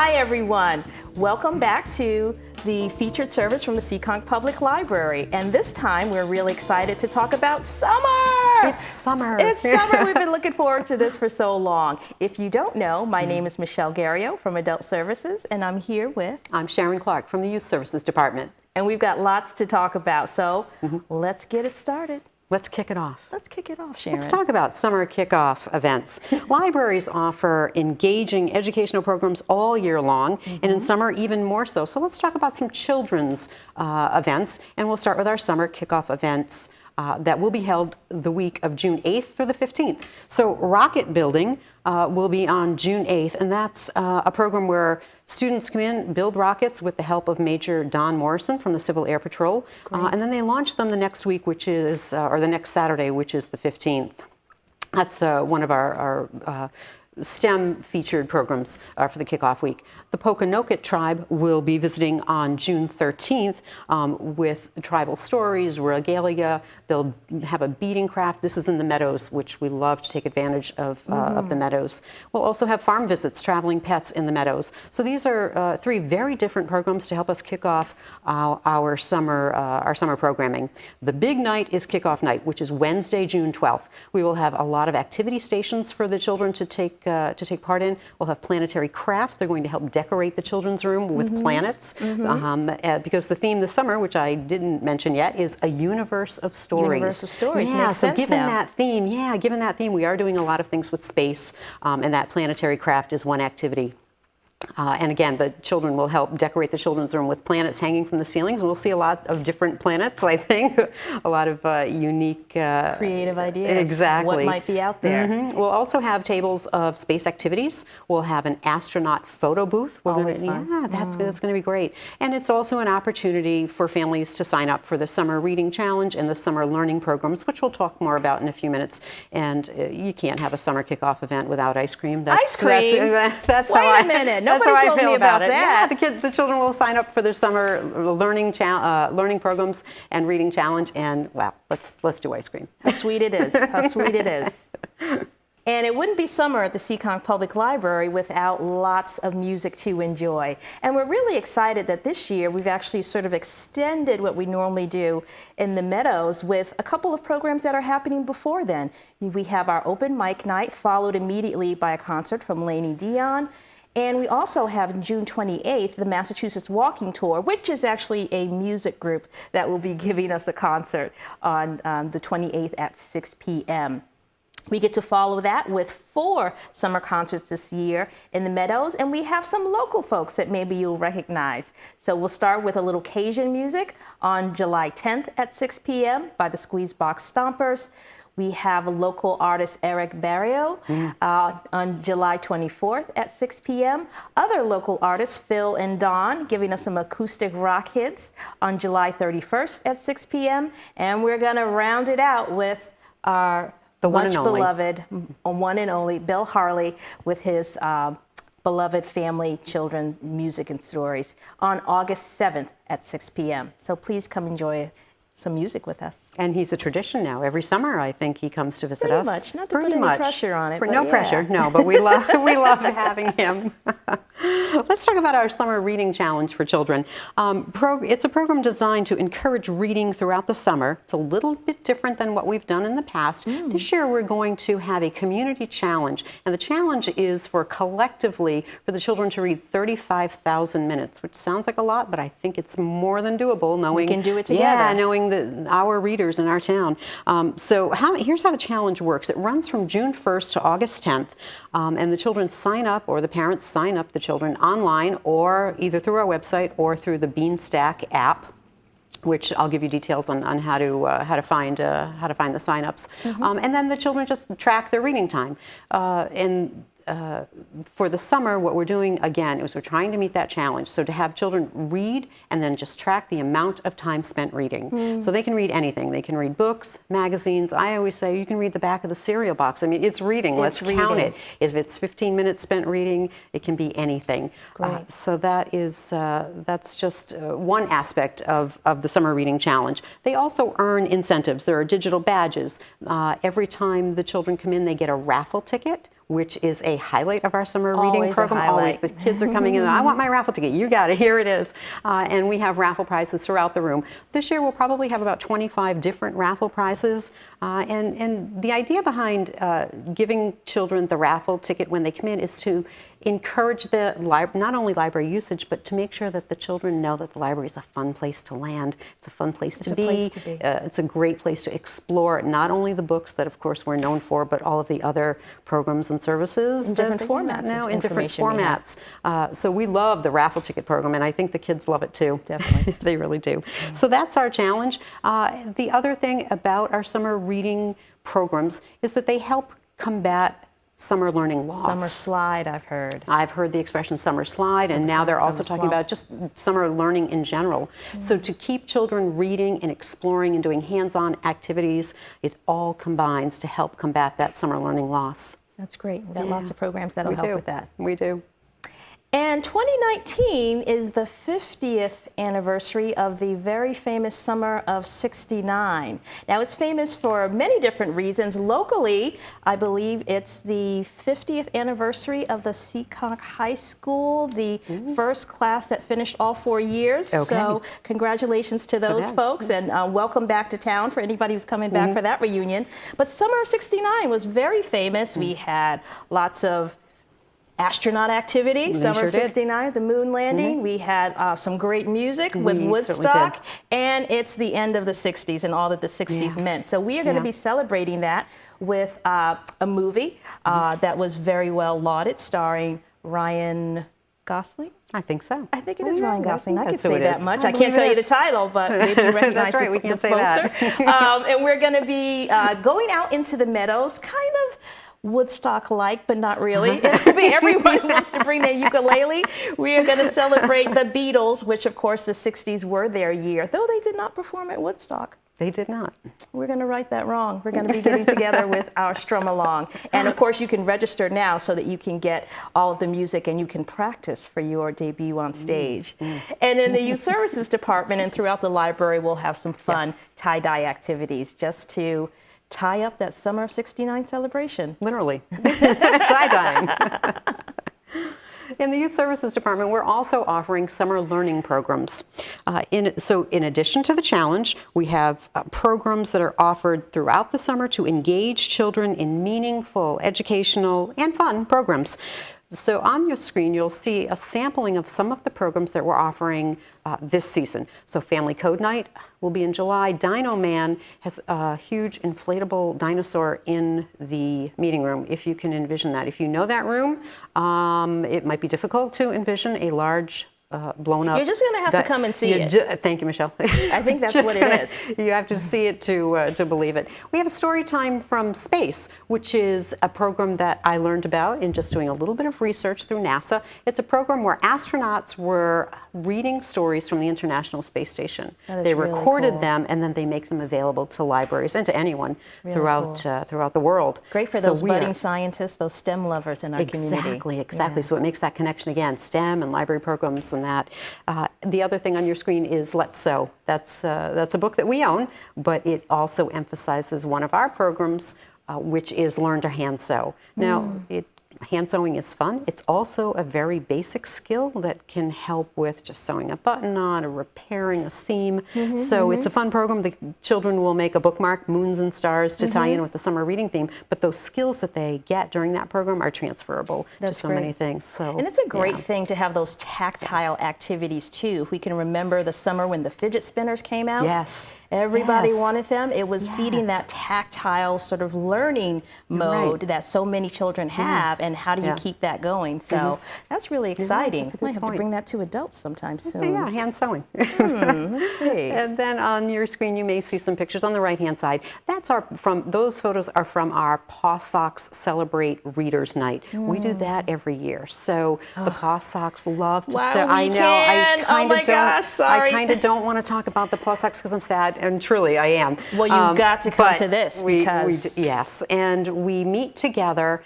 Hi, everyone. Welcome back to the featured service from the Seekonk Public Library. And this time, we're really excited to talk about summer. It's summer. It's summer. We've been looking forward to this for so long. If you don't know, my name is Michelle Garrio from Adult Services, and I'm here with... I'm Sharon Clark from the Youth Services Department. And we've got lots to talk about, so let's get it started. Let's kick it off. Let's kick it off, Sharon. Let's talk about summer kickoff events. Libraries offer engaging educational programs all year long, and in summer even more so. So let's talk about some children's events, and we'll start with our summer kickoff events that will be held the week of June 8th through the 15th. So Rocket Building will be on June 8th, and that's a program where students come in, build rockets with the help of Major Don Morrison from the Civil Air Patrol, and then they launch them the next week, which is, or the next Saturday, which is the 15th. That's one of our STEM featured programs for the kickoff week. The Pokanoket tribe will be visiting on June 13th with tribal stories, regalia. They'll have a beading craft. This is in the meadows, which we love to take advantage of the meadows. We'll also have farm visits, traveling pets in the meadows. So these are three very different programs to help us kick off our summer programming. The big night is kickoff night, which is Wednesday, June 12th. We will have a lot of activity stations for the children to take part in. We'll have planetary crafts. They're going to help decorate the children's room with planets because the theme this summer, which I didn't mention yet, is a universe of stories. Universe of stories. Yeah, makes so sense given now. that theme, we are doing a lot of things with space, and that planetary craft is one activity. And again, the children will help decorate the children's room with planets hanging from the ceilings. And we'll see a lot of different planets, I think. A lot of unique... creative ideas. Exactly. What might be out there. We'll also have tables of space activities. We'll have an astronaut photo booth. Always fun. Yeah, that's going to be great. And it's also an opportunity for families to sign up for the Summer Reading Challenge and the Summer Learning Programs, which we'll talk more about in a few minutes. And you can't have a summer kickoff event without ice cream. Ice cream? That's Wait a minute. That's how Nobody I told feel me about about it. that. Yeah, the children will sign up for their summer learning programs and reading challenge, and wow, let's do ice cream. How sweet it is. How sweet it is. And it wouldn't be summer at the Seekonk Public Library without lots of music to enjoy. And we're really excited that this year we've actually sort of extended what we normally do in the meadows with a couple of programs that are happening before then. We have our open mic night, followed immediately by a concert from Lainey Dion. And we also have June 28th, the Massachusetts Walking Tour, which is actually a music group that will be giving us a concert on the 28th at 6 p.m. We get to follow that with 4 summer concerts this year in the Meadows, and we have some local folks that maybe you'll recognize. So we'll start with a little Cajun music on July 10th at 6 p.m. by the Squeezebox Stompers. We have local artist Eric Barrio on July 24th at 6 p.m. Other local artists, Phil and Dawn, giving us some acoustic rock hits on July 31st at 6 p.m. And we're going to round it out with our much beloved, one and only, Bill Harley with his beloved family, children, music and stories on August 7th at 6 p.m. So please come enjoy some music with us. And he's a tradition now. Every summer, I think he comes to visit us. Pretty much. Not to put any pressure on it. No pressure, no, but we love having him. Let's talk about our Summer Reading Challenge for children. It's a program designed to encourage reading throughout the summer. It's a little bit different than what we've done in the past. This year, we're going to have a community challenge. And the challenge is for collectively for the children to read 35,000 minutes, which sounds like a lot, but I think it's more than doable knowing... We can do it together. Yeah, knowing our readers in our town. Here's how the challenge works. It runs from June 1st to August 10th, and the children sign up, or the parents sign up the children online, or either through our website or through the Beanstack app, which I'll give you details on how to find the signups. And then the children just track their reading time. For the summer, what we're doing, again, is we're trying to meet that challenge. So to have children read and then just track the amount of time spent reading. So they can read anything. They can read books, magazines. I always say you can read the back of the cereal box. I mean, it's reading. Let's count it. If it's 15 minutes spent reading, it can be anything. So that's just one aspect of the Summer Reading Challenge. They also earn incentives. There are digital badges. Every time the children come in, they get a raffle ticket, which is a highlight of our summer Always reading a program. Always, highlight. the kids are coming in. I want my raffle ticket. You got it. Here it is. And we have raffle prizes throughout the room. This year we'll probably have about 25 different raffle prizes. And the idea behind giving children the raffle ticket when they come in is to encourage the not only library usage, but to make sure that the children know that the library is a fun place to land. It's a fun place to be. It's a great place to explore not only the books that, of course, we're known for, but all of the other programs and services In different formats now of in different information we have. formats. So we love the raffle ticket program, and I think the kids love it too. Definitely. They really do. So that's our challenge. The other thing about our summer reading programs is that they help combat summer learning loss. Summer slide, I've heard. I've heard the expression summer slide, and now they're also talking about just summer learning in general. So to keep children reading and exploring and doing hands-on activities, it all combines to help combat that summer learning loss. That's great. We've got lots of programs that'll help with that. We do. And 2019 is the 50th anniversary of the very famous Summer of '69. Now, it's famous for many different reasons. Locally, I believe it's the 50th anniversary of the Seekonk High School, the first class that finished all 4 years. Okay. So congratulations to those folks, and welcome back to town for anybody who's coming back for that reunion. But Summer of '69 was very famous. We had lots of astronaut activity, Summer of '69, the moon landing. We had some great music with Woodstock, and it's the end of the '60s and all that the '60s meant. So we are going to be celebrating that with a movie that was very well lauded, starring Ryan Gosling. I think so. I think it is Ryan Gosling. I can say it that is. much. I can't tell you the title, but maybe you recognize That's right, we can't the say poster. that. And we're going to be going out into the meadows, kind of Woodstock-like, but not really. It'll be everyone who wants to bring their ukulele. We are going to celebrate the Beatles, which of course the '60s were their year, though they did not perform at Woodstock. They did not. We're going to right that wrong. We're going to be getting together with our Strum Along. And of course, you can register now so that you can get all of the music and you can practice for your debut on stage. And in the Youth Services Department and throughout the library, we'll have some fun tie-dye activities just to tie up that Summer of '69 celebration. Literally. Tie-dyeing. In the Youth Services Department, we're also offering summer learning programs. So in addition to the challenge, we have programs that are offered throughout the summer to engage children in meaningful, educational, and fun programs. So on your screen, you'll see a sampling of some of the programs that we're offering this season. So Family Code Night will be in July. Dino Man has a huge inflatable dinosaur in the meeting room, if you can envision that. If you know that room, it might be difficult to envision a large blown up. You're just going to have to come and see it. Thank you, Michelle. I think that's what it is. You have to see it to believe it. We have Story Time from Space, which is a program that I learned about in just doing a little bit of research through NASA. It's a program where astronauts were reading stories from the International Space Station. They recorded them, and then they make them available to libraries and to anyone throughout the world. Great for those budding scientists, those STEM lovers in our community. Exactly. So it makes that connection again, STEM and library programs and that. The other thing on your screen is Let's Sew. That's a book that we own, but it also emphasizes one of our programs, which is Learn to Hand Sew. Now, hand sewing is fun. It's also a very basic skill that can help with just sewing a button on or repairing a seam. So it's a fun program. The children will make a bookmark, Moons and Stars, to tie in with the summer reading theme. But those skills that they get during that program are transferable to so many things. So, and it's a great thing to have those tactile activities too. If we can remember the summer when the fidget spinners came out. Yes. Everybody wanted them. It was feeding that tactile sort of learning mode that so many children have, and how do you keep that going? So that's really exciting. Might have to bring that to adults sometime soon. Yeah, hand sewing. Let's see. And then on your screen, you may see some pictures on the right-hand side. Those photos are from our Paw Sox Celebrate Readers Night. We do that every year. So the Paw Sox love to sew. I know. I kind of don't want to talk about the Paw Sox because I'm sad, and truly I am. Well, you've got to come to this yes, and we meet together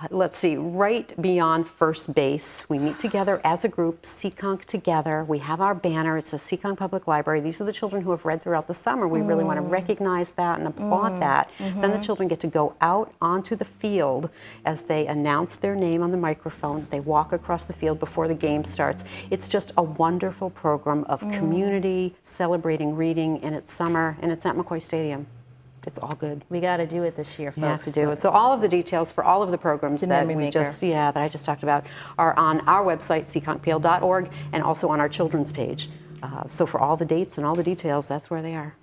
Let's see, right beyond first base. We meet together as a group, Seekonk Together. We have our banner. It's a Seekonk Public Library. These are the children who have read throughout the summer. We really want to recognize that and applaud that. Then the children get to go out onto the field as they announce their name on the microphone. They walk across the field before the game starts. It's just a wonderful program of community celebrating reading, and it's summer, and it's at McCoy Stadium. It's all good. We got to do it this year, folks. You have to do it. So all of the details for all of the programs that I just talked about are on our website, seekonkpl.org, and also on our children's page. So for all the dates and all the details, that's where they are.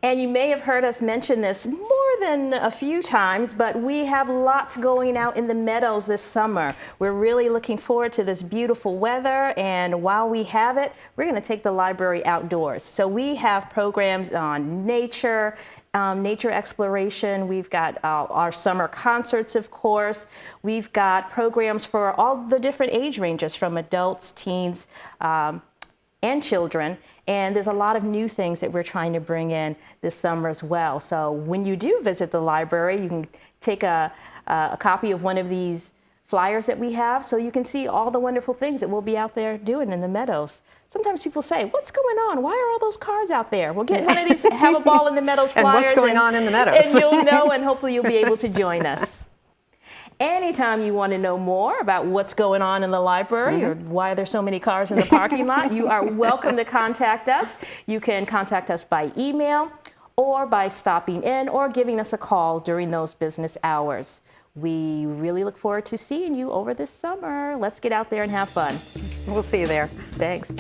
And you may have heard us mention this more than a few times, but we have lots going out in the meadows this summer. We're really looking forward to this beautiful weather, and while we have it, we're going to take the library outdoors. So we have programs on nature, nature exploration. We've got our summer concerts, of course. We've got programs for all the different age ranges, from adults, teens, and children. And there's a lot of new things that we're trying to bring in this summer as well. So when you do visit the library, you can take a copy of one of these flyers that we have, so you can see all the wonderful things that we'll be out there doing in the meadows. Sometimes people say, what's going on? Why are all those cars out there? We'll get one of these Have a Ball in the Meadows flyers. And what's going on in the meadows? And you'll know, and hopefully you'll be able to join us. Anytime you want to know more about what's going on in the library or why there's so many cars in the parking lot, you are welcome to contact us. You can contact us by email or by stopping in or giving us a call during those business hours. We really look forward to seeing you over this summer. Let's get out there and have fun. We'll see you there. Thanks.